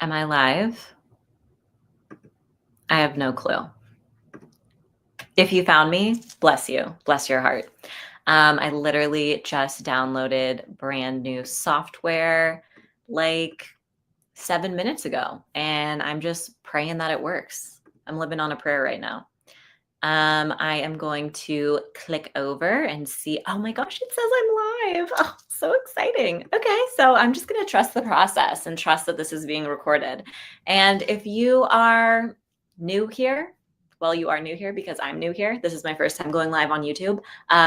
Am I live? I have no clue. If you found me, bless you. Bless your heart. I literally just downloaded brand new software like 7 minutes ago, and I'm just praying that it works. I'm living on a prayer right now. I am going to click over and see. Oh my gosh, it says I'm live. Oh, so exciting. Okay, so I'm just going to trust the process and trust that this is being recorded. And if you are new here, well, you are new here because I'm new here. This is my first time going live on YouTube.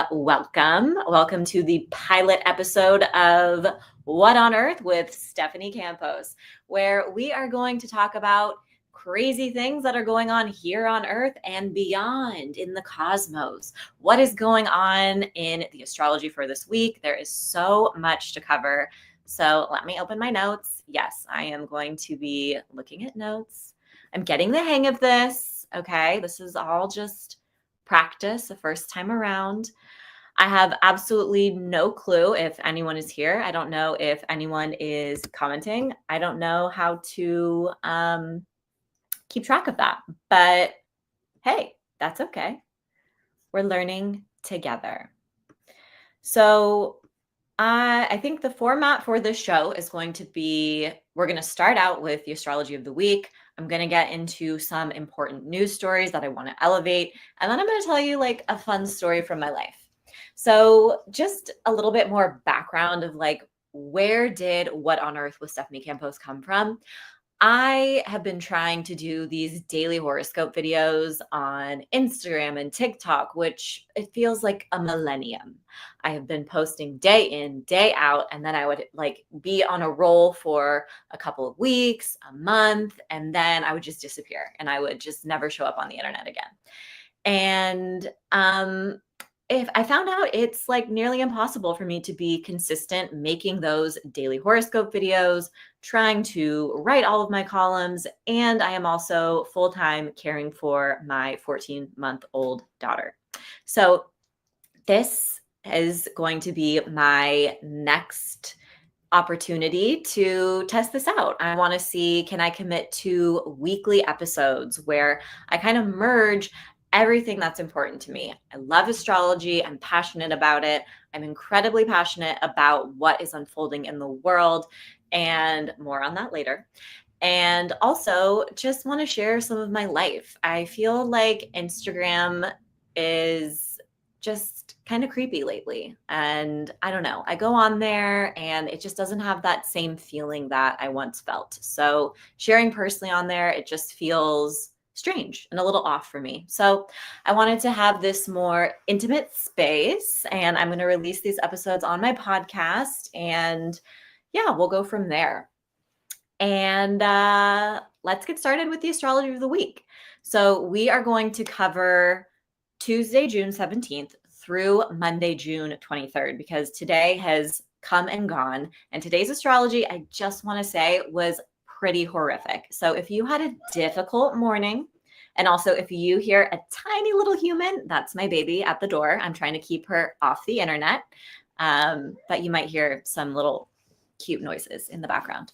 Welcome. Welcome to the pilot episode of What on Earth with Stephanie Campos, where we are going to talk about crazy things that are going on here on Earth and beyond in the cosmos. What is going on in the astrology for this week? There is so much to cover. So let me open my notes. Yes, I am going to be looking at notes. I'm getting the hang of this. Okay, this is all just practice the first time around. I have absolutely no clue if anyone is here. I don't know if anyone is commenting. I don't know how to keep track of that. But hey, that's okay. We're learning together. So I think the format for this show is going to be, we're going to start out with the astrology of the week. I'm going to get into some important news stories that I want to elevate. And then I'm going to tell you like a fun story from my life. So just a little bit more background of like, where did What on Earth with Stephanie Campos come from? I have been trying to do these daily horoscope videos on Instagram and TikTok, which it feels like a millennium. I have been posting day in, day out, and then I would like be on a roll for a couple of weeks, a month, and then I would just disappear and I would just never show up on the internet again. And if I found out it's like nearly impossible for me to be consistent making those daily horoscope videos, trying to write all of my columns, and I am also full-time caring for my 14-month-old daughter. So this is going to be my next opportunity to test this out. I want to see, can I commit to weekly episodes where I kind of merge everything that's important to me. I love astrology. I'm passionate about it. I'm incredibly passionate about what is unfolding in the world, and more on that later. And also just want to share some of my life. I feel like Instagram is just kind of creepy lately. And I don't know, I go on there and it just doesn't have that same feeling that I once felt. So sharing personally on there, it just feels strange and a little off for me. So I wanted to have this more intimate space, and I'm going to release these episodes on my podcast, and yeah, we'll go from there. And let's get started with the astrology of the week. So we are going to cover Tuesday, June 17th through Monday, June 23rd, because today has come and gone. And today's astrology, I just want to say, was pretty horrific. So if you had a difficult morning, and also if you hear a tiny little human, that's my baby at the door. I'm trying to keep her off the internet, but you might hear some little cute noises in the background.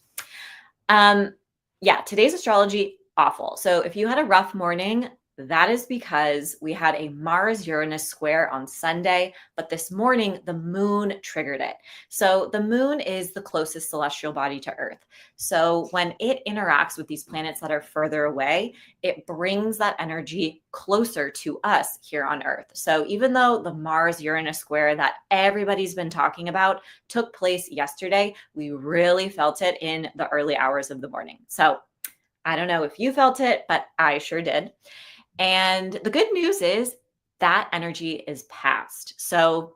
Yeah, today's astrology, awful. So if you had a rough morning, that is because we had a Mars-Uranus square on Sunday, but this morning the moon triggered it. So the moon is the closest celestial body to Earth. So when it interacts with these planets that are further away, it brings that energy closer to us here on Earth. So even though the Mars-Uranus square that everybody's been talking about took place yesterday, we really felt it in the early hours of the morning. So I don't know if you felt it, but I sure did. And the good news is that energy is past. So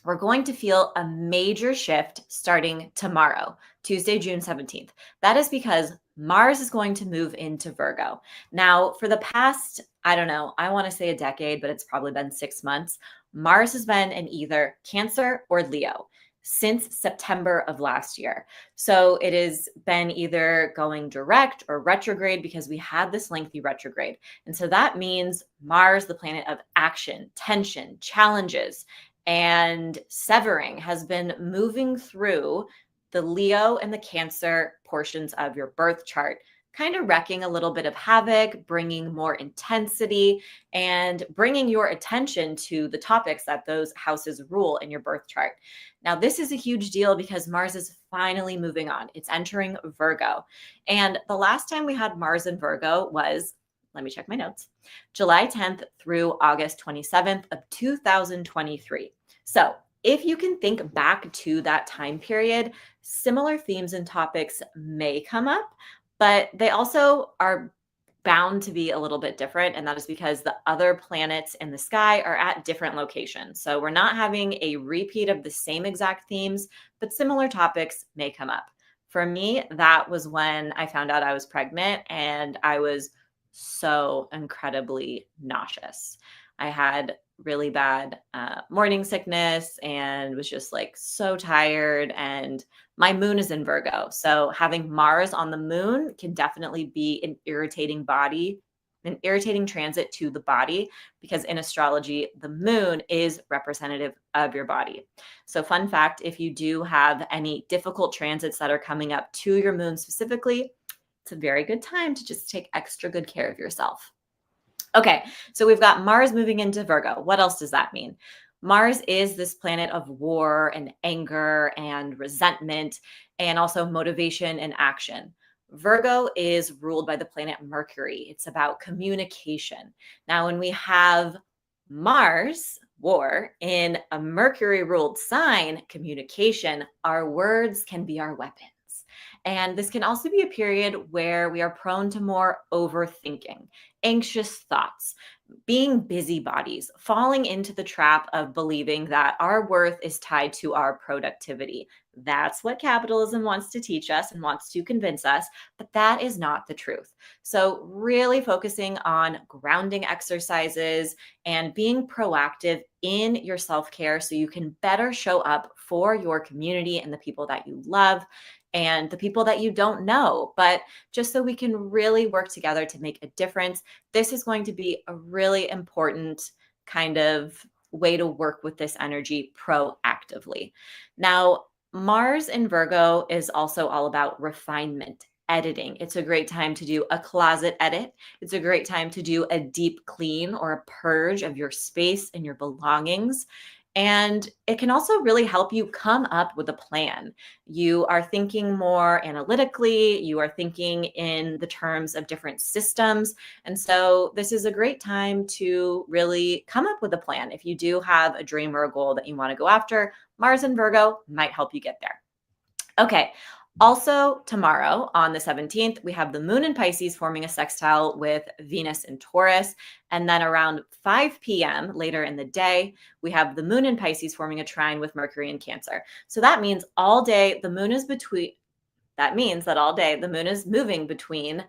we're going to feel a major shift starting tomorrow, Tuesday, June 17th. That is because Mars is going to move into Virgo. Now, for the past, I don't know, I want to say a decade, but it's probably been 6 months, Mars has been in either Cancer or Leo since September of last year. So it has been either going direct or retrograde, because we had this lengthy retrograde. And so that means Mars, the planet of action, tension, challenges, and severing, has been moving through the Leo and the Cancer portions of your birth chart, kind of wrecking a little bit of havoc, bringing more intensity, and bringing your attention to the topics that those houses rule in your birth chart. Now, this is a huge deal because Mars is finally moving on. It's entering Virgo. And the last time we had Mars in Virgo was, let me check my notes, July 10th through August 27th of 2023. So if you can think back to that time period, similar themes and topics may come up, but they also are bound to be a little bit different. And that is because the other planets in the sky are at different locations. So we're not having a repeat of the same exact themes, but similar topics may come up. For me, that was when I found out I was pregnant and I was so incredibly nauseous. I had really bad morning sickness and was just like so tired. And my moon is in Virgo. So having Mars on the moon can definitely be an irritating transit to the body, because in astrology, the moon is representative of your body. So fun fact, if you do have any difficult transits that are coming up to your moon specifically, it's a very good time to just take extra good care of yourself. Okay, so we've got Mars moving into Virgo. What else does that mean? Mars is this planet of war and anger and resentment, and also motivation and action. Virgo is ruled by the planet Mercury. It's about communication. Now, when we have Mars, war, in a Mercury ruled sign, communication, our words can be our weapons. And this can also be a period where we are prone to more overthinking, anxious thoughts, being busybodies, falling into the trap of believing that our worth is tied to our productivity. That's what capitalism wants to teach us and wants to convince us, but that is not the truth. So really focusing on grounding exercises and being proactive in your self-care so you can better show up for your community and the people that you love and the people that you don't know, but just so we can really work together to make a difference. This is going to be a really important kind of way to work with this energy proactively. Now, Mars in Virgo is also all about refinement, editing. It's a great time to do a closet edit. It's a great time to do a deep clean or a purge of your space and your belongings. And it can also really help you come up with a plan. You are thinking more analytically, you are thinking in the terms of different systems. And so this is a great time to really come up with a plan. If you do have a dream or a goal that you want to go after, Mars and Virgo might help you get there. Okay. Also, tomorrow on the 17th, we have the moon in Pisces forming a sextile with Venus in Taurus. And then around 5 p.m. later in the day, we have the moon in Pisces forming a trine with Mercury in Cancer. So that means all day the moon is moving between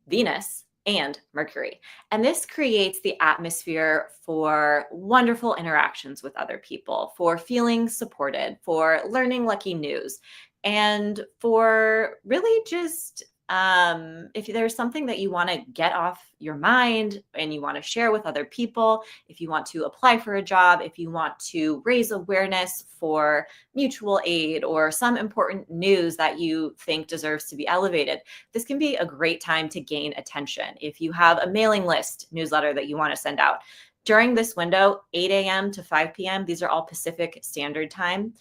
Venus and Mercury. And this creates the atmosphere for wonderful interactions with other people, for feeling supported, for learning lucky news, and for really just if there's something that you want to get off your mind and you want to share with other people, if you want to apply for a job, if you want to raise awareness for mutual aid or some important news that you think deserves to be elevated, this can be a great time to gain attention. If you have a mailing list newsletter that you want to send out during this window, 8 a.m. to 5 p.m., these are all Pacific Standard Time.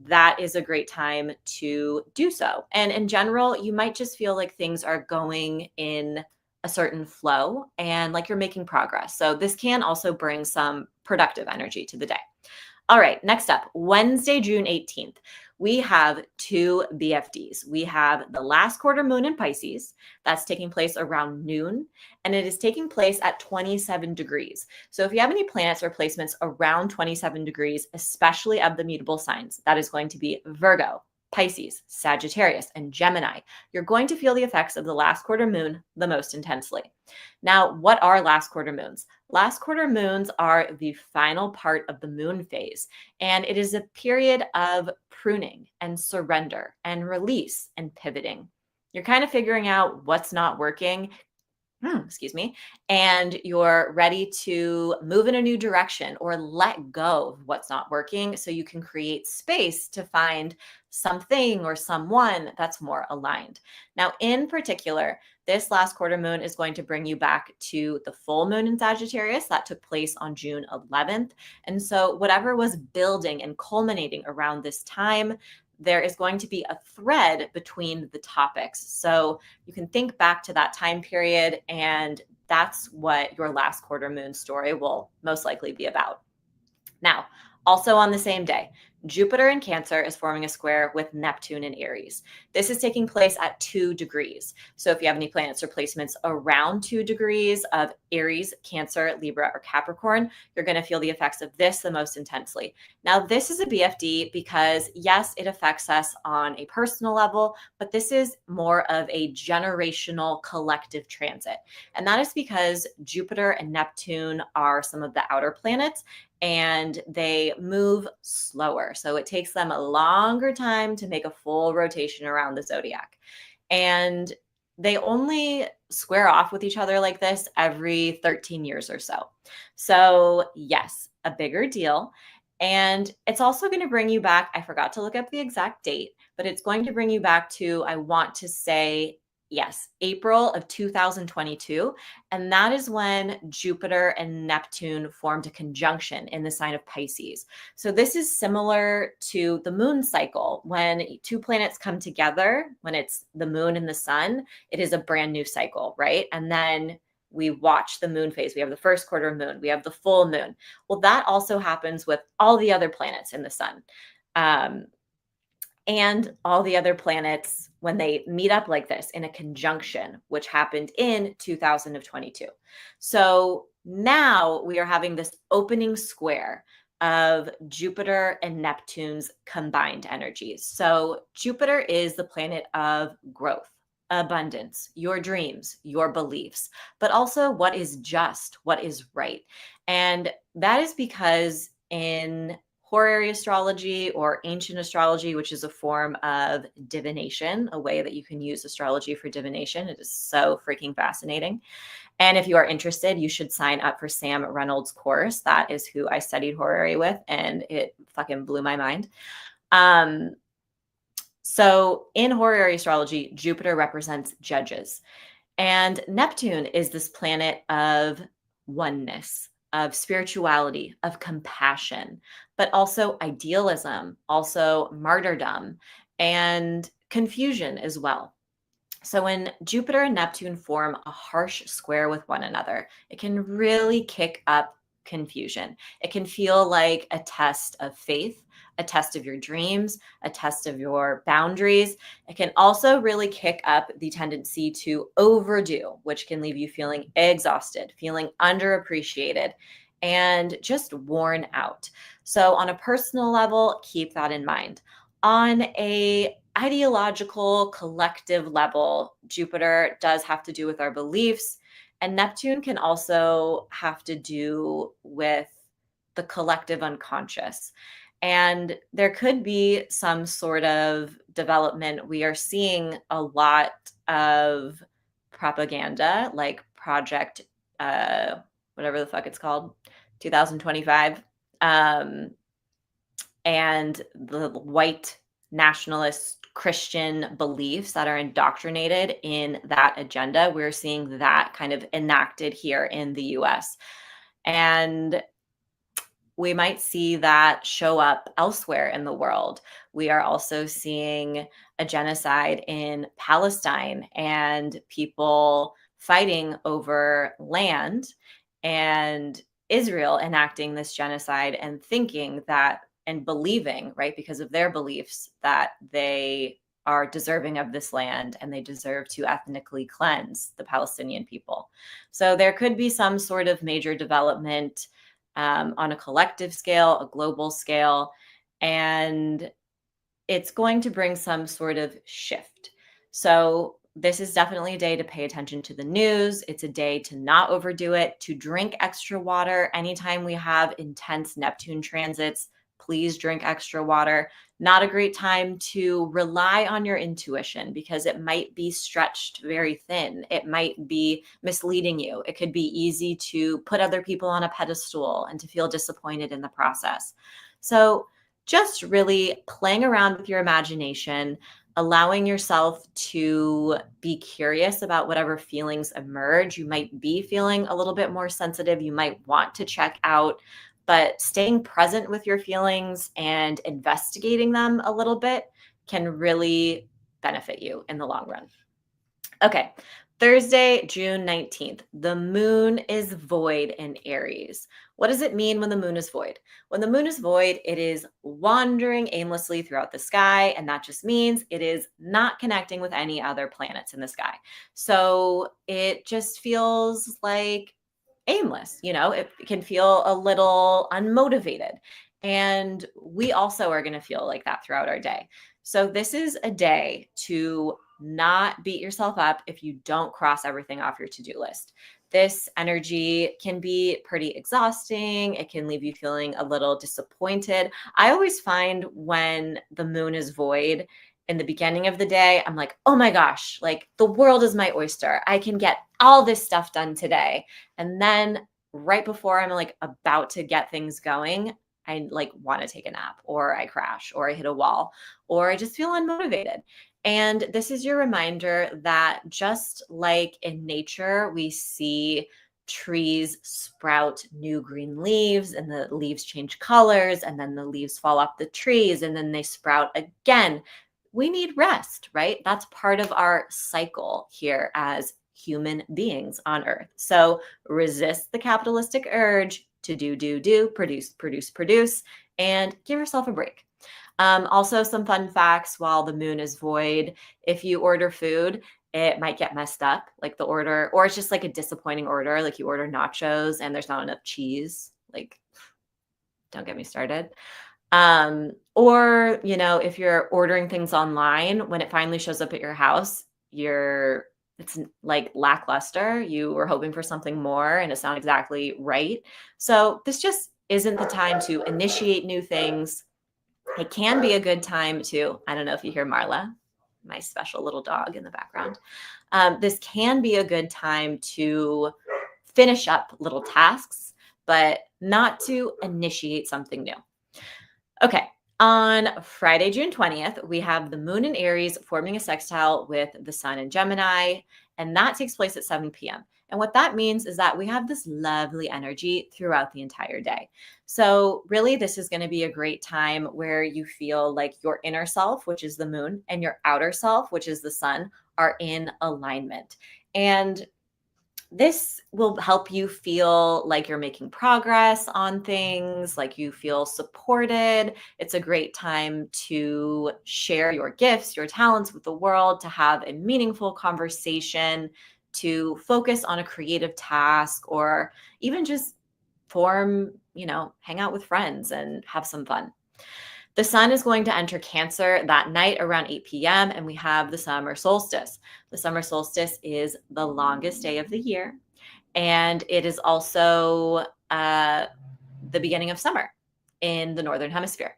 That is a great time to do so. And in general, you might just feel like things are going in a certain flow and like you're making progress. So this can also bring some productive energy to the day. All right, next up, Wednesday, June 18th, we have two BFDs. We have the last quarter moon in Pisces. That's taking place around noon, and it is taking place at 27 degrees. So if you have any planets or placements around 27 degrees, especially of the mutable signs, that is going to be Virgo, Pisces, Sagittarius, and Gemini. You're going to feel the effects of the last quarter moon the most intensely. Now, what are last quarter moons? Last quarter moons are the final part of the moon phase, and it is a period of pruning and surrender and release and pivoting. You're kind of figuring out what's not working, and you're ready to move in a new direction or let go of what's not working so you can create space to find something or someone that's more aligned. Now, in particular, this last quarter moon is going to bring you back to the full moon in Sagittarius that took place on June 11th. And so, whatever was building and culminating around this time, there is going to be a thread between the topics. So, you can think back to that time period, and that's what your last quarter moon story will most likely be about. Now, also on the same day, Jupiter in Cancer is forming a square with Neptune in Aries. This is taking place at 2 degrees. So if you have any planets or placements around 2 degrees of Aries, Cancer, Libra, or Capricorn, you're going to feel the effects of this the most intensely. Now, this is a BFD because, yes, it affects us on a personal level, but this is more of a generational collective transit. And that is because Jupiter and Neptune are some of the outer planets, and they move slower. So it takes them a longer time to make a full rotation around the zodiac. And they only square off with each other like this every 13 years or so. So, yes, a bigger deal. And it's also going to bring you back. I forgot to look up the exact date, but it's going to bring you back to, I want to say, yes, April of 2022. And that is when Jupiter and Neptune formed a conjunction in the sign of Pisces. So this is similar to the moon cycle. When two planets come together, when it's the moon and the sun, it is a brand new cycle, right? And then we watch the moon phase. We have the first quarter moon, we have the full moon. Well, that also happens with all the other planets in the sun. And all the other planets when they meet up like this in a conjunction, which happened in 2022. So now we are having this opening square of Jupiter and Neptune's combined energies. So Jupiter is the planet of growth, abundance, your dreams, your beliefs, but also what is just, what is right. And that is because in horary astrology or ancient astrology, which is a form of divination, a way that you can use astrology for divination. It is so freaking fascinating. And if you are interested, you should sign up for Sam Reynolds' course. That is who I studied horary with, and it fucking blew my mind. So in horary astrology, Jupiter represents judges, and Neptune is this planet of oneness, of spirituality, of compassion, but also idealism, also martyrdom, and confusion as well. So when Jupiter and Neptune form a harsh square with one another, it can really kick up confusion. It can feel like a test of faith, a test of your dreams, a test of your boundaries. It can also really kick up the tendency to overdo, which can leave you feeling exhausted, feeling underappreciated, and just worn out. So on a personal level, keep that in mind. On a ideological collective level, Jupiter does have to do with our beliefs, and Neptune can also have to do with the collective unconscious. And there could be some sort of development. We are seeing a lot of propaganda, like Project, whatever the fuck it's called, 2025. And the white nationalist Christian beliefs that are indoctrinated in that agenda. We're seeing that kind of enacted here in the US. And we might see that show up elsewhere in the world. We are also seeing a genocide in Palestine and people fighting over land, and Israel enacting this genocide and thinking that and believing, right, because of their beliefs, that they are deserving of this land and they deserve to ethnically cleanse the Palestinian people. So there could be some sort of major development on a collective scale, a global scale, and it's going to bring some sort of shift. So this is definitely a day to pay attention to the news. It's a day to not overdo it, to drink extra water. Anytime we have intense Neptune transits, please drink extra water. Not a great time to rely on your intuition because it might be stretched very thin. It might be misleading you. It could be easy to put other people on a pedestal and to feel disappointed in the process. So just really playing around with your imagination, allowing yourself to be curious about whatever feelings emerge. You might be feeling a little bit more sensitive. You might want to check out, but staying present with your feelings and investigating them a little bit can really benefit you in the long run. Okay. Thursday, June 19th. The moon is void in Aries. What does it mean when the moon is void? When the moon is void, it is wandering aimlessly throughout the sky. And that just means it is not connecting with any other planets in the sky. So it just feels like aimless. It can feel a little unmotivated. And we also are going to feel like that throughout our day. So this is a day to not beat yourself up if you don't cross everything off your to-do list. This energy can be pretty exhausting. It can leave you feeling a little disappointed. I always find when the moon is void in the beginning of the day, I'm like, oh my gosh, like the world is my oyster. I can get all this stuff done today. And then right before I'm like about to get things going, I like want to take a nap, or I crash, or I hit a wall, or I just feel unmotivated. And this is your reminder that just like in nature, we see trees sprout new green leaves and the leaves change colors and then the leaves fall off the trees and then they sprout again. We need rest, right? That's part of our cycle here as human beings on Earth. So resist the capitalistic urge to do, produce, and give yourself a break. Also, some fun facts while the moon is void. If you order food, it might get messed up, like the order, or it's just like a disappointing order. Like you order nachos and there's not enough cheese. Like, don't get me started. Or, if you're ordering things online, when it finally shows up at your house, it's like lackluster. You were hoping for something more and it's not exactly right. So this just isn't the time to initiate new things. It can be a good time to, I don't know if you hear Marla, my special little dog in the background. This can be a good time to finish up little tasks, but not to initiate something new. Okay. On Friday, June 20th, we have the moon in Aries forming a sextile with the sun in Gemini, and that takes place at 7 p.m. And what that means is that we have this lovely energy throughout the entire day. So really, this is going to be a great time where you feel like your inner self, which is the moon, and your outer self, which is the sun, are in alignment. And this will help you feel like you're making progress on things, like you feel supported. It's a great time to share your gifts, your talents with the world, to have a meaningful conversation, to focus on a creative task, or even just hang out with friends and have some fun. The sun is going to enter Cancer that night around 8 p.m. and we have the summer solstice. The summer solstice is the longest day of the year, and it is also the beginning of summer in the Northern Hemisphere.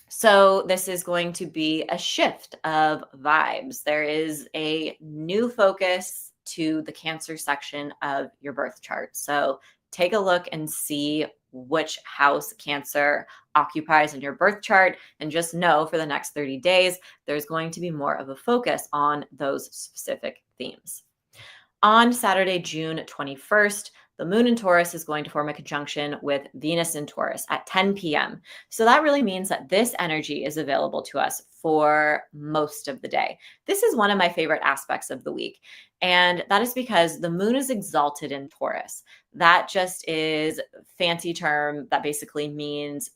So this is going to be a shift of vibes. There is a new focus to the Cancer section of your birth chart. So take a look and see which house Cancer occupies in your birth chart, and just know for the next 30 days, there's going to be more of a focus on those specific themes. On Saturday, June 21st, the moon in Taurus is going to form a conjunction with Venus in Taurus at 10 p.m. So that really means that this energy is available to us for most of the day. This is one of my favorite aspects of the week. And that is because the moon is exalted in Taurus. That just is a fancy term that basically means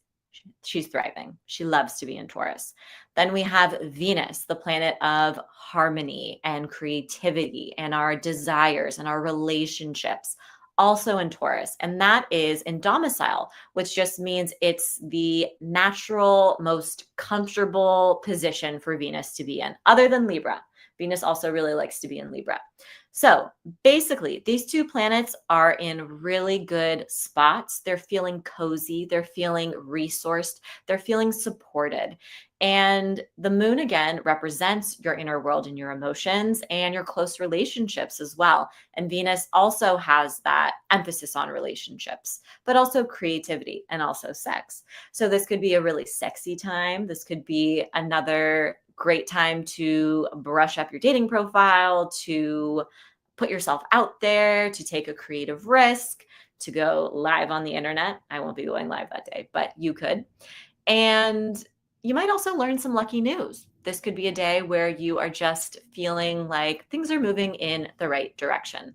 she's thriving. She loves to be in Taurus. Then we have Venus, the planet of harmony and creativity and our desires and our relationships, also in Taurus. And that is in domicile, which just means it's the natural, most comfortable position for Venus to be in, other than Libra. Venus also really likes to be in Libra. So basically, these two planets are in really good spots. They're feeling cozy, they're feeling resourced, they're feeling supported. And the moon, again, represents your inner world and your emotions and your close relationships as well. And Venus also has that emphasis on relationships, but also creativity and also sex. So this could be a really sexy time. This could be another great time to brush up your dating profile, to put yourself out there, to take a creative risk, to go live on the internet. I won't be going live that day, but you could. And you might also learn some lucky news. This could be a day where you are just feeling like things are moving in the right direction.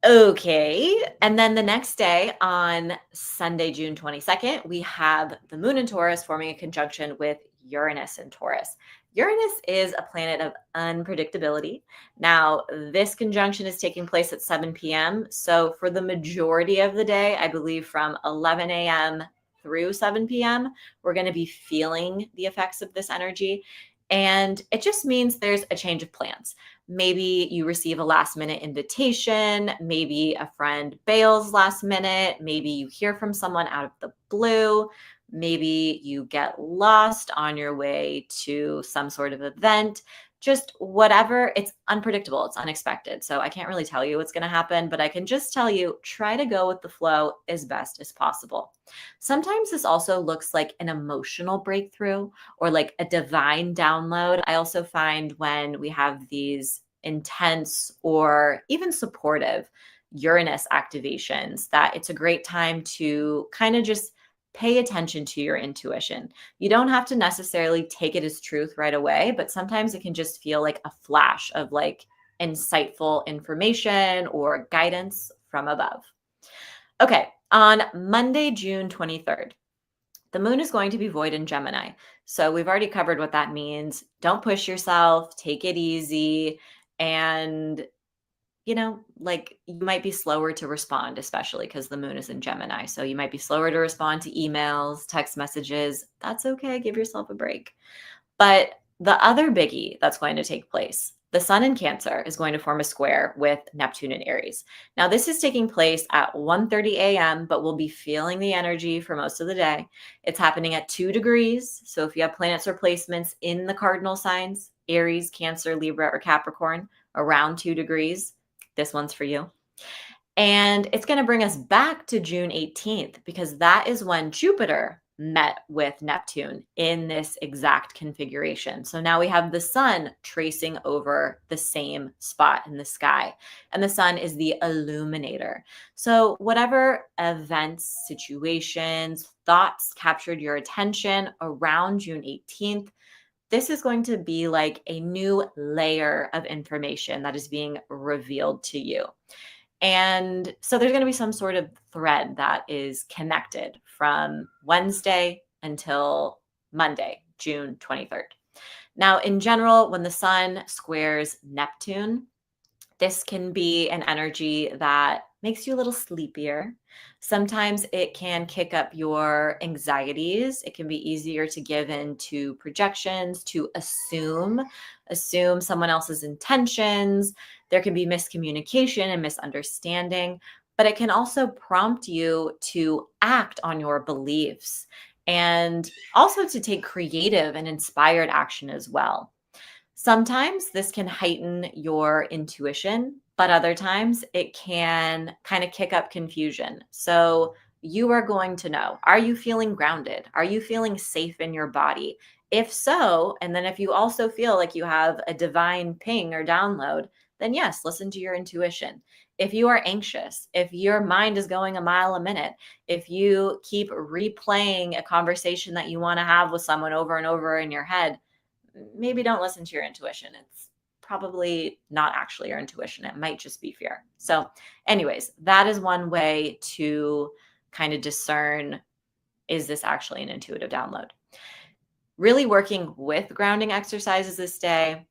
Okay. And then the next day on Sunday, June 22nd, we have the moon in Taurus forming a conjunction with Uranus in Taurus. Uranus is a planet of unpredictability. Now, this conjunction is taking place at 7 p.m. So for the majority of the day, I believe from 11 a.m. through 7 p.m., we're going to be feeling the effects of this energy. And it just means there's a change of plans. Maybe you receive a last minute invitation. Maybe a friend bails last minute. Maybe you hear from someone out of the blue. Maybe you get lost on your way to some sort of event. Just whatever. It's unpredictable. It's unexpected. So I can't really tell you what's going to happen, but I can just tell you, try to go with the flow as best as possible. Sometimes this also looks like an emotional breakthrough or like a divine download. I also find when we have these intense or even supportive Uranus activations that it's a great time to kind of just pay attention to your intuition. You don't have to necessarily take it as truth right away, but sometimes it can just feel like a flash of like insightful information or guidance from above. Okay, on Monday, June 23rd, the moon is going to be void in Gemini. So we've already covered what that means. Don't push yourself, take it easy, and like you might be slower to respond, especially because the moon is in Gemini. So you might be slower to respond to emails, text messages. That's okay. Give yourself a break. But the other biggie that's going to take place, the sun in Cancer is going to form a square with Neptune in Aries. Now, this is taking place at 1:30 a.m., but we'll be feeling the energy for most of the day. It's happening at 2 degrees. So if you have planets or placements in the cardinal signs, Aries, Cancer, Libra, or Capricorn, around 2 degrees, this one's for you. And it's going to bring us back to June 18th because that is when Jupiter met with Neptune in this exact configuration. So now we have the sun tracing over the same spot in the sky, and the sun is the illuminator. So whatever events, situations, thoughts captured your attention around June 18th, this is going to be like a new layer of information that is being revealed to you. And so there's going to be some sort of thread that is connected from Wednesday until Monday, June 23rd. Now, in general, when the sun squares Neptune, this can be an energy that makes you a little sleepier. Sometimes it can kick up your anxieties. It can be easier to give in to projections, to assume someone else's intentions. There can be miscommunication and misunderstanding, but it can also prompt you to act on your beliefs and also to take creative and inspired action as well. Sometimes this can heighten your intuition, but other times it can kind of kick up confusion. So you are going to know, are you feeling grounded? Are you feeling safe in your body? If so, and then if you also feel like you have a divine ping or download, then yes, listen to your intuition. If you are anxious, if your mind is going a mile a minute, if you keep replaying a conversation that you want to have with someone over and over in your head, maybe don't listen to your intuition. It's probably not actually your intuition. It might just be fear. So anyways, that is one way to kind of discern, is this actually an intuitive download? Really working with grounding exercises this day.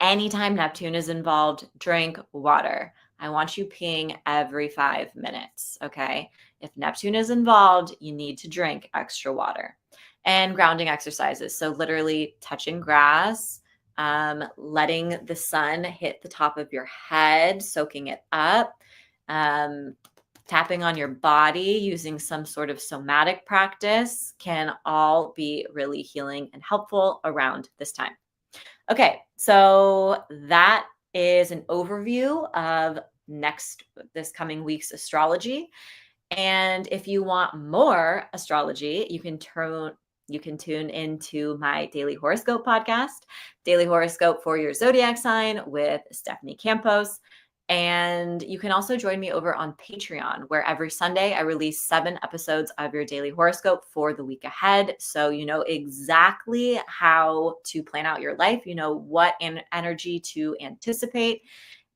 Anytime Neptune is involved, drink water. I want you peeing every 5 minutes, okay? If Neptune is involved, you need to drink extra water. And grounding exercises. So literally touching grass, letting the sun hit the top of your head, soaking it up, tapping on your body using some sort of somatic practice can all be really healing and helpful around this time. Okay, so that is an overview of this coming week's astrology. And if you want more astrology, you can tune into my daily horoscope podcast, Daily Horoscope for Your Zodiac Sign with Stephanie Campos. And you can also join me over on Patreon, where every Sunday I release 7 episodes of your daily horoscope for the week ahead. So you know exactly how to plan out your life, you know what energy to anticipate.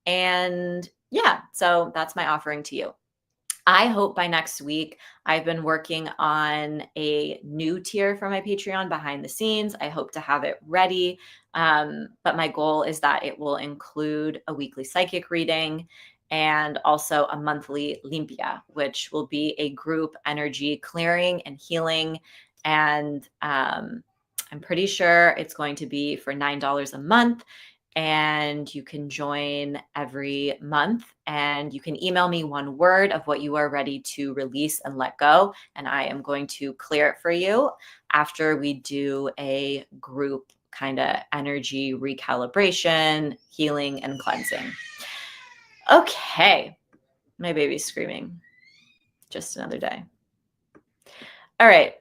And yeah, so that's my offering to you. I hope by next week, I've been working on a new tier for my Patreon behind the scenes. I hope to have it ready. But my goal is that it will include a weekly psychic reading and also a monthly limpia, which will be a group energy clearing and healing. And I'm pretty sure it's going to be for $9 a month. And you can join every month, and you can email me one word of what you are ready to release and let go, and I am going to clear it for you after we do a group kind of energy recalibration, healing, and cleansing. Okay, my baby's screaming. Just another day. All right.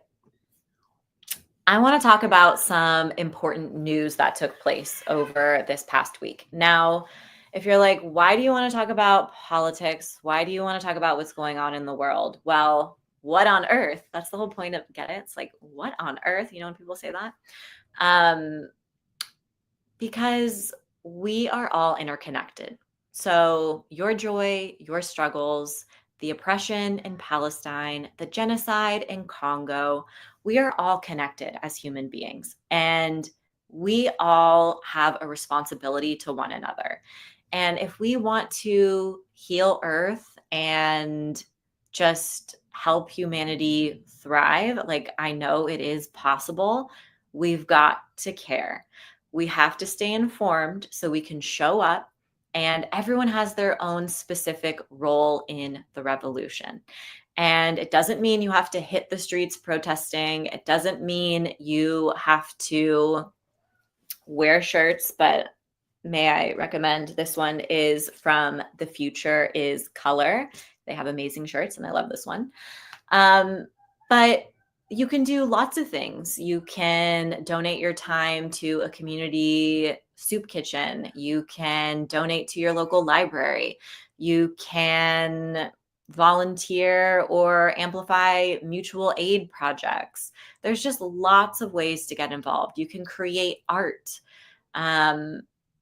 I want to talk about some important news that took place over this past week. Now, if you're like, why do you want to talk about politics? Why do you want to talk about what's going on in the world? Well, what on earth? That's the whole point of get it. It's like, what on earth? You know, when people say that? Because we are all interconnected. So your joy, your struggles, the oppression in Palestine, the genocide in Congo, we are all connected as human beings. And we all have a responsibility to one another. And if we want to heal Earth and just help humanity thrive, like I know it is possible, we've got to care. We have to stay informed so we can show up, and everyone has their own specific role in the revolution. And it doesn't mean you have to hit the streets protesting. It doesn't mean you have to wear shirts, but may I recommend this one is from The Future is Color. They have amazing shirts, and I love this one. But you can do lots of things. You can donate your time to a community soup kitchen. You can donate to your local library. You can volunteer or amplify mutual aid projects. There's just lots of ways to get involved. You can create art.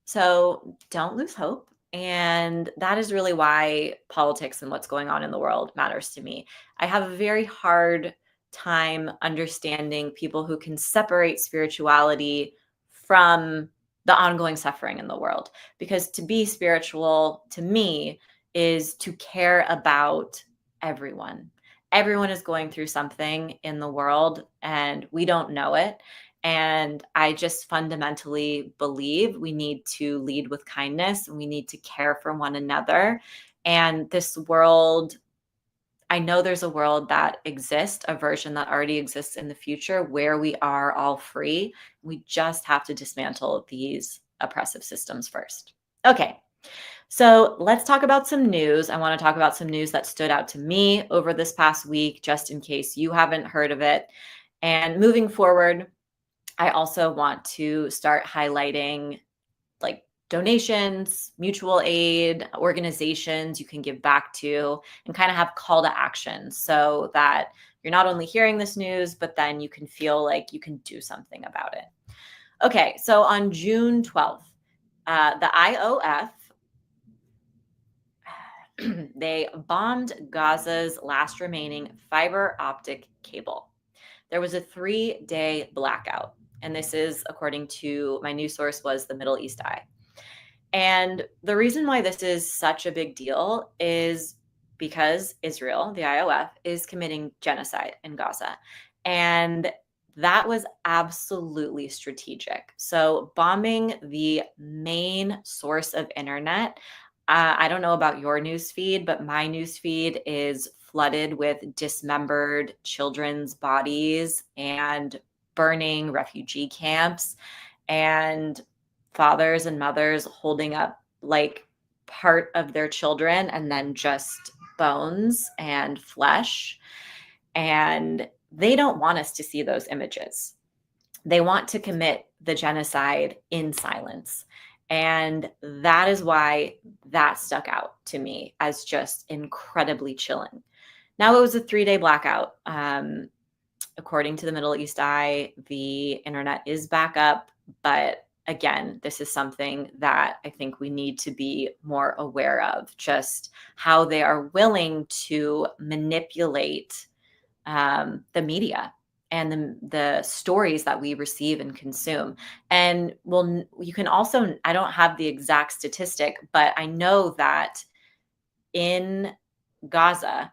So don't lose hope. And that is really why politics and what's going on in the world matters to me. I have a very hard time understanding people who can separate spirituality from the ongoing suffering in the world. Because to be spiritual, to me, is to care about everyone. Everyone is going through something in the world, and we don't know it. And I just fundamentally believe we need to lead with kindness, and we need to care for one another. And this world, I know there's a world that exists, a version that already exists in the future where we are all free. We just have to dismantle these oppressive systems first. Okay, so let's talk about some news. I want to talk about some news that stood out to me over this past week, just in case you haven't heard of it. And moving forward, I also want to start highlighting like donations, mutual aid, organizations you can give back to, and kind of have call to action so that you're not only hearing this news, but then you can feel like you can do something about it. Okay, so on June 12th, the IOF, they bombed Gaza's last remaining fiber optic cable. There was a 3-day blackout. And this is according to my news source was the Middle East Eye. And the reason why this is such a big deal is because Israel, the IOF, is committing genocide in Gaza. And that was absolutely strategic. So bombing the main source of internet. I don't know about your news feed, but my news feed is flooded with dismembered children's bodies and burning refugee camps and fathers and mothers holding up like part of their children and then just bones and flesh. And they don't want us to see those images. They want to commit the genocide in silence. And that is why that stuck out to me as just incredibly chilling. Now, it was a 3-day blackout. According to the Middle East Eye, the internet is back up. But again, this is something that I think we need to be more aware of, just how they are willing to manipulate the media and the stories that we receive and consume. And well, you can also, I don't have the exact statistic, but I know that in Gaza,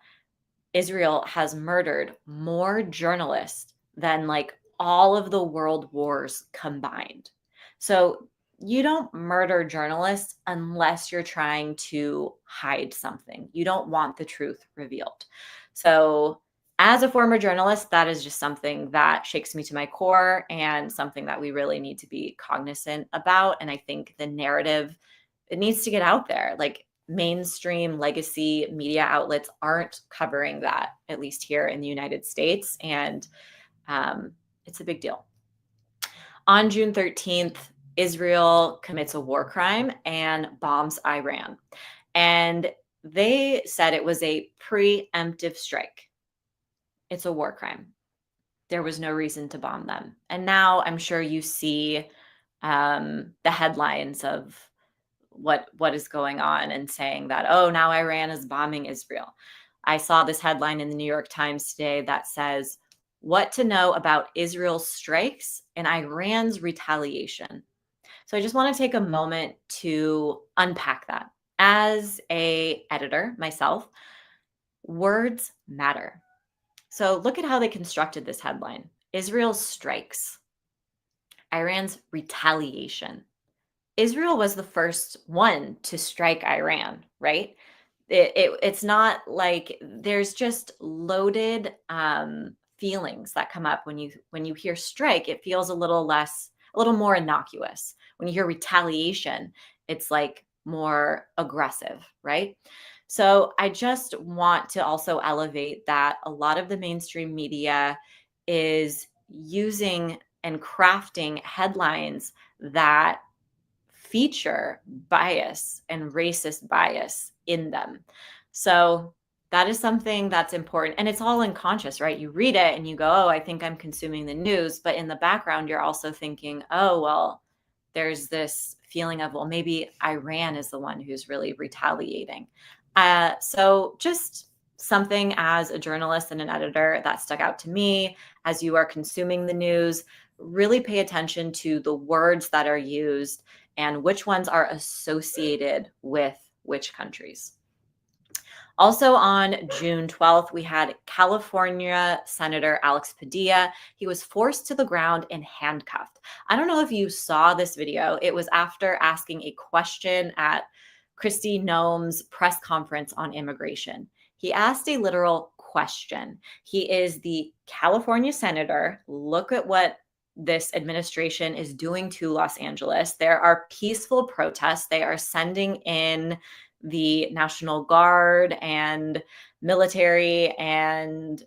Israel has murdered more journalists than like all of the world wars combined. So you don't murder journalists unless you're trying to hide something. You don't want the truth revealed. So as a former journalist, that is just something that shakes me to my core and something that we really need to be cognizant about. And I think the narrative, it needs to get out there. Like, mainstream legacy media outlets aren't covering that, at least here in the United States. And it's a big deal. On June 13th, Israel commits a war crime and bombs Iran. And they said it was a preemptive strike. It's a war crime. There was no reason to bomb them. And now I'm sure you see the headlines of what is going on and saying that, oh, now Iran is bombing Israel. I saw this headline in the New York Times today that says, what to know about Israel's strikes and Iran's retaliation. So I just want to take a moment to unpack that. As a editor myself, words matter. So look at how they constructed this headline. Israel's strikes, Iran's retaliation. Israel was the first one to strike Iran, right? It's not like there's just loaded feelings that come up when you hear strike. It feels a little more innocuous. When you hear retaliation, it's like more aggressive, right? So I just want to also elevate that a lot of the mainstream media is using and crafting headlines that feature bias and racist bias in them. So that is something that's important. And it's all unconscious, right? You read it and you go, oh, I think I'm consuming the news. But in the background, you're also thinking, oh, well, there's this feeling of, well, maybe Iran is the one who's really retaliating. So just something as a journalist and an editor that stuck out to me as you are consuming the news. Really pay attention to the words that are used and which ones are associated with which countries. Also on June 12th, we had California Senator Alex Padilla. He was forced to the ground and handcuffed. I don't know if you saw this video. It was after asking a question at Kristi Noem's press conference on immigration. He asked a literal question. He is the California senator. Look at what this administration is doing to Los Angeles. There are peaceful protests. They are sending in the National Guard and military, and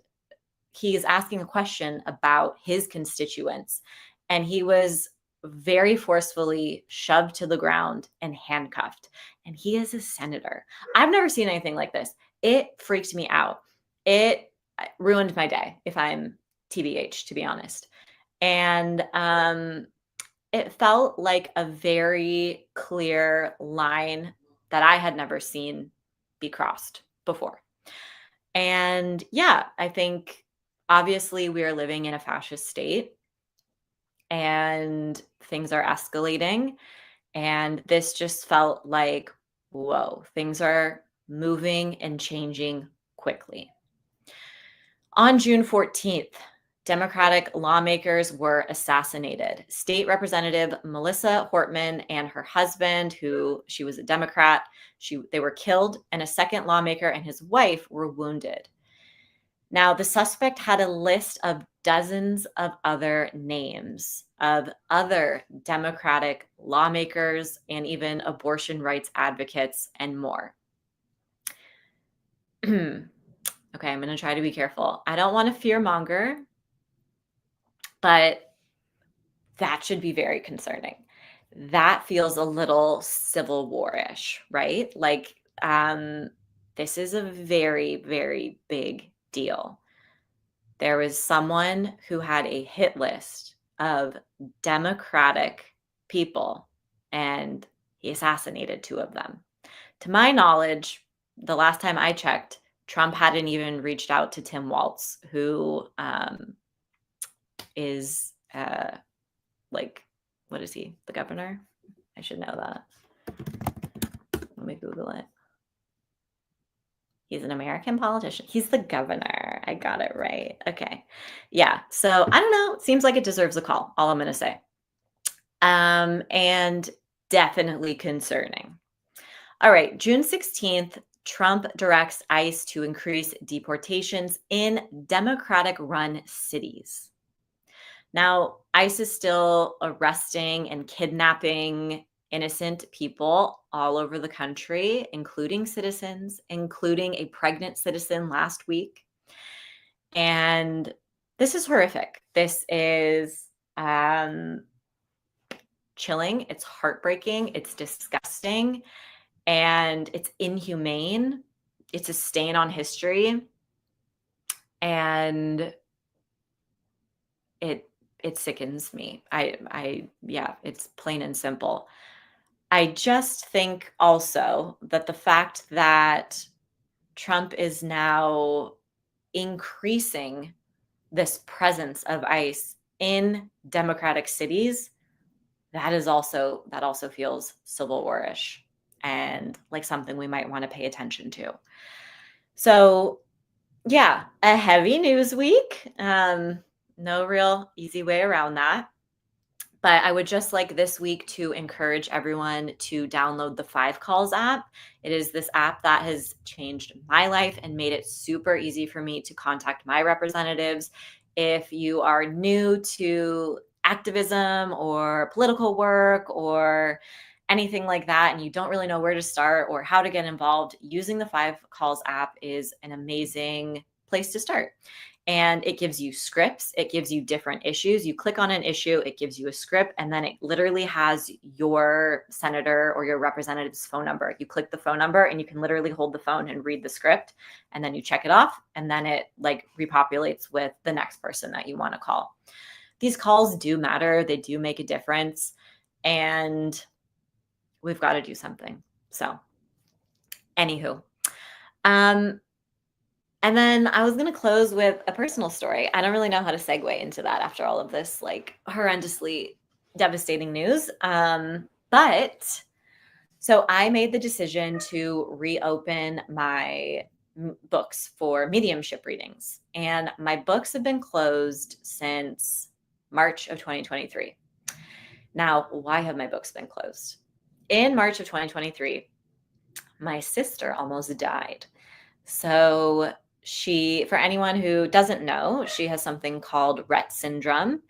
he's asking a question about his constituents. And he was very forcefully shoved to the ground and handcuffed. And he is a senator. I've never seen anything like this. It freaked me out. It ruined my day, if I'm TBH, to be honest. And it felt like a very clear line that I had never seen be crossed before. And yeah, I think obviously we are living in a fascist state and things are escalating. And this just felt like, whoa, things are moving and changing quickly. On June 14th, Democratic lawmakers were assassinated. State Representative Melissa Hortman and her husband, who she was a Democrat, they were killed, and a second lawmaker and his wife were wounded. Now, the suspect had a list of dozens of other names of other Democratic lawmakers and even abortion rights advocates and more. Okay, I'm going to try to be careful. I don't want to fearmonger, but that should be very concerning. That feels a little Civil War-ish, right? Like, this is a very, very big deal. There was someone who had a hit list of Democratic people, and he assassinated 2 of them. To my knowledge, the last time I checked, Trump hadn't even reached out to Tim Walz, who is like, what is he? The governor? I should know that. Let me Google it. He's an American politician. He's the governor. I got it right. Okay. Yeah. So I don't know. It seems like it deserves a call. All I'm going to say. And definitely concerning. All right. June 16th, Trump directs ICE to increase deportations in Democratic-run cities. Now, ICE is still arresting and kidnapping innocent people all over the country, including citizens, including a pregnant citizen last week. And this is horrific. This is chilling. It's heartbreaking. It's disgusting. And it's inhumane. It's a stain on history. And it sickens me. Yeah, it's plain and simple. I just think also that the fact that Trump is now increasing this presence of ICE in Democratic cities, that also feels Civil War-ish and like something we might want to pay attention to. So yeah, a heavy news week. No real easy way around that. But I would just like this week to encourage everyone to download the 5 Calls app. It is this app that has changed my life and made it super easy for me to contact my representatives. If you are new to activism or political work or anything like that, and you don't really know where to start or how to get involved, using the 5 Calls app is an amazing place to start. And it gives you scripts. It gives you different issues. You click on an issue, it gives you a script, and then it literally has your senator or your representative's phone number. You click the phone number and you can literally hold the phone and read the script, and then you check it off, and then it like repopulates with the next person that you want to call. These calls do matter. They do make a difference, and we've got to do something. So anywho, and then I was going to close with a personal story. I don't really know how to segue into that after all of this like horrendously devastating news. But so I made the decision to reopen my books for mediumship readings. And my books have been closed since March of 2023. Now, why have my books been closed? In March of 2023, my sister almost died. So for anyone who doesn't know, she has something called Rett syndrome,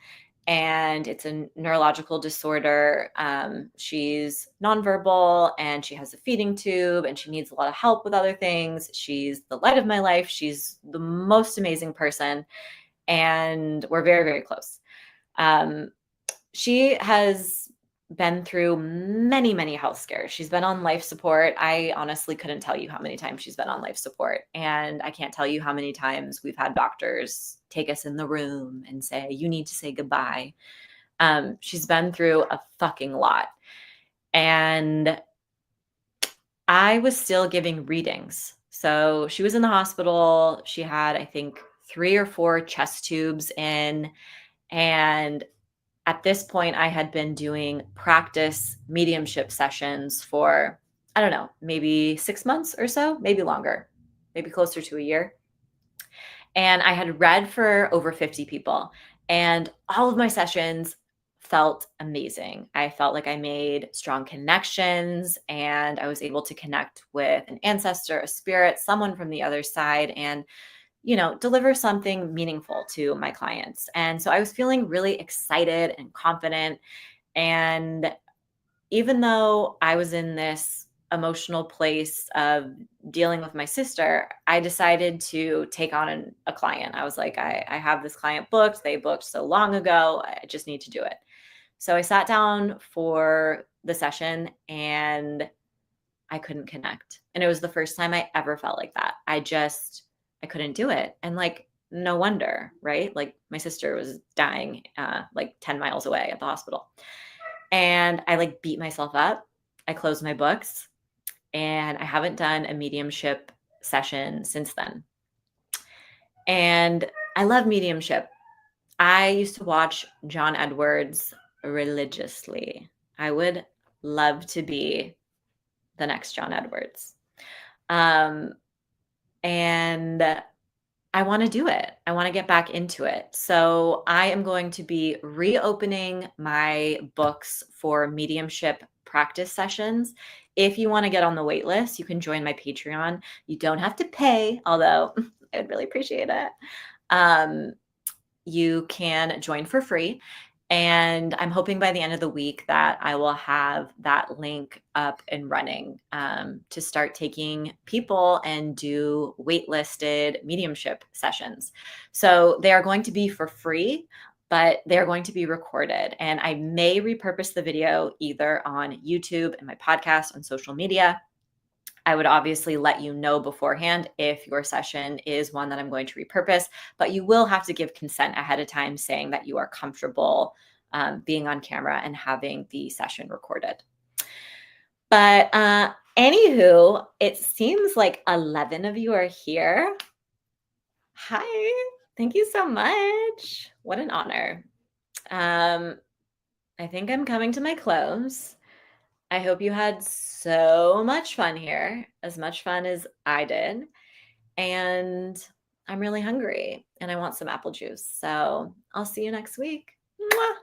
and it's a neurological disorder. She's nonverbal, and she has a feeding tube, and she needs a lot of help with other things. She's the light of my life. She's the most amazing person, and we're very, very close. She has been through many, many health scares. She's been on life support. I honestly couldn't tell you how many times she's been on life support. And I can't tell you how many times we've had doctors take us in the room and say, you need to say goodbye. She's been through a fucking lot. And I was still giving readings. So she was in the hospital. She had, I think, 3 or 4 chest tubes in. And at this point, I had been doing practice mediumship sessions for, I don't know, maybe 6 months or so, maybe longer, maybe closer to a year. And I had read for over 50 people, and all of my sessions felt amazing. I felt like I made strong connections, and I was able to connect with an ancestor, a spirit, someone from the other side, and deliver something meaningful to my clients. And so I was feeling really excited and confident. And even though I was in this emotional place of dealing with my sister, I decided to take on a client. I was like, I have this client booked. They booked so long ago. I just need to do it. So I sat down for the session and I couldn't connect. And it was the first time I ever felt like that. I couldn't do it. And like, no wonder, right? Like my sister was dying like 10 miles away at the hospital. And I like beat myself up. I closed my books and I haven't done a mediumship session since then. And I love mediumship. I used to watch John Edwards religiously. I would love to be the next John Edwards. Um, and I want to do it. I want to get back into it. So I am going to be reopening my books for mediumship practice sessions. If you want to get on the wait list, you can join my Patreon. You don't have to pay, although I would really appreciate it. You can join for free. And I'm hoping by the end of the week that I will have that link up and running to start taking people and do waitlisted mediumship sessions. So they are going to be for free, but they're going to be recorded. And I may repurpose the video either on YouTube and my podcast on social media. I would obviously let you know beforehand if your session is one that I'm going to repurpose, but you will have to give consent ahead of time saying that you are comfortable being on camera and having the session recorded. But anywho, it seems like 11 of you are here. Hi, thank you so much. What an honor. I think I'm coming to my close. I hope you had so much fun here, as much fun as I did. And I'm really hungry and I want some apple juice. So I'll see you next week. Mwah!